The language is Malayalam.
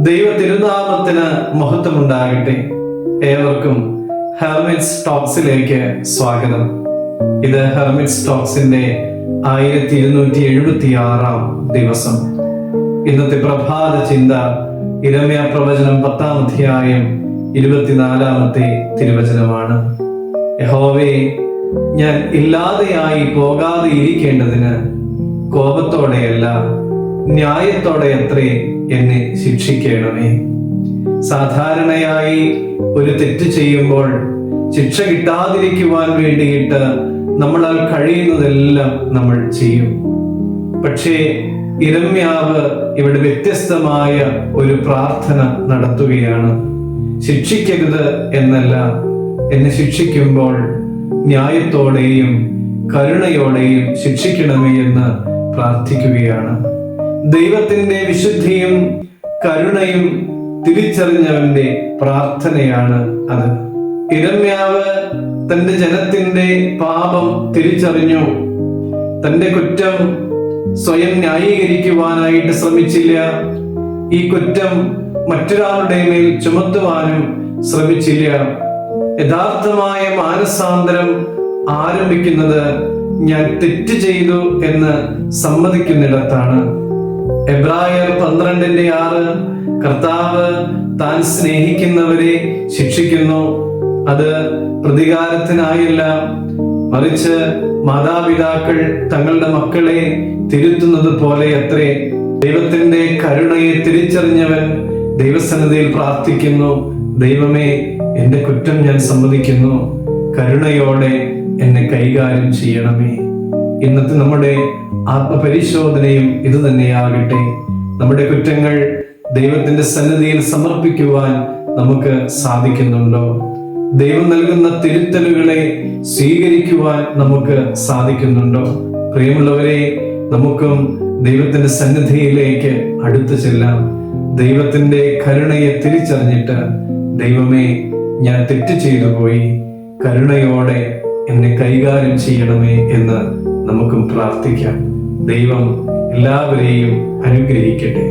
ദൈവ തിരുനാമത്തിന് മഹത്വമുണ്ടാകട്ടെ. ഏവർക്കും ഹെർമിറ്റ്സ് ടോക്സിലേക്ക് സ്വാഗതം. ഇത് ഹെർമിറ്റ്സ് ടോക്സിന്റെ 1276 ദിവസം. ഇന്നത്തെ പ്രഭാത ചിന്ത യിരെമ്യാ പ്രവചനം 10-ാം അധ്യായം 24-ാമത്തെ തിരുവചനമാണ്. യഹോവേ, ഞാൻ ഇല്ലാതെയായി പോകാതെ ഇരിക്കേണ്ടതിന് കോപത്തോടെയല്ല ന്യായത്തോടെ അത്രേ എന്നെ ശിക്ഷിക്കണമേ. സാധാരണയായി ഒരു തെറ്റ് ചെയ്യുമ്പോൾ ശിക്ഷ കിട്ടാതിരിക്കുവാൻ വേണ്ടിയിട്ട് നമ്മളാൽ കഴിയുന്നതെല്ലാം നമ്മൾ ചെയ്യും. പക്ഷേ യിരെമ്യാവ് ഇവിടെ വ്യത്യസ്തമായ ഒരു പ്രാർത്ഥന നടത്തുകയാണ്. ശിക്ഷിക്കരുത് എന്നല്ല, എന്നെ ശിക്ഷിക്കുമ്പോൾ ന്യായത്തോടെയും കരുണയോടെയും ശിക്ഷിക്കണമേ എന്ന് പ്രാർത്ഥിക്കുകയാണ്. ദൈവത്തിന്റെ വിശുദ്ധിയും കരുണയും തിരിച്ചറിഞ്ഞവന്റെ പ്രാർത്ഥനയാണ് അത്. യിരെമ്യാവ് തന്റെ ജനത്തിന്റെ പാപം തിരിച്ചറിഞ്ഞു. തന്റെ കുറ്റം സ്വയം ന്യായീകരിക്കുവാനായിട്ട് ശ്രമിച്ചില്ല. ഈ കുറ്റം മറ്റൊരാളുടെ മേൽ ചുമത്തുവാനും ശ്രമിച്ചില്ല. യഥാർത്ഥമായ മാനസാന്തരം ആരംഭിക്കുന്നത് ഞാൻ തെറ്റ് ചെയ്തു എന്ന് സമ്മതിക്കുന്നിടത്താണ്. എബ്രായർ 12:6 കർത്താവ് താൻ സ്നേഹിക്കുന്നവരെ ശിക്ഷിക്കുന്നു. അത് പ്രതികാരത്തിനായല്ല, മറിച്ച് മാതാപിതാക്കൾ തങ്ങളുടെ മക്കളെ തിരുത്തുന്നത് പോലെ അത്രേ. ദൈവത്തിന്റെ കരുണയെ തിരിച്ചറിഞ്ഞവൻ ദൈവസന്നിധിയിൽ പ്രാർത്ഥിക്കുന്നു, ദൈവമേ, എന്റെ കുറ്റം ഞാൻ സമ്മതിക്കുന്നു, കരുണയോടെ എന്നെ കൈകാര്യം ചെയ്യണമേ. ഇന്നത്തെ നമ്മുടെ ആത്മപരിശോധനയും ഇത് തന്നെയാകട്ടെ. നമ്മുടെ കുറ്റങ്ങൾ ദൈവത്തിന്റെ സന്നിധിയിൽ സമർപ്പിക്കുവാൻ നമുക്ക് സാധിക്കുന്നുണ്ടോ? ദൈവം നൽകുന്ന തിരുത്തലുകളെ സ്വീകരിക്കുവാൻ നമുക്ക് സാധിക്കുന്നുണ്ടോ? പ്രിയമുള്ളവരെ, നമുക്കും ദൈവത്തിന്റെ സന്നിധിയിലേക്ക് അടുത്തു ചെല്ലാം. ദൈവത്തിന്റെ കരുണയെ തിരിച്ചറിഞ്ഞിട്ട്, ദൈവമേ, ഞാൻ തെറ്റ് ചെയ്തു പോയി, കരുണയോടെ എന്നെ കൈകാര്യം ചെയ്യണമേ എന്ന് നമുക്കും പ്രാർത്ഥിക്കാം. ദൈവം എല്ലാവരെയും അനുഗ്രഹിക്കട്ടെ.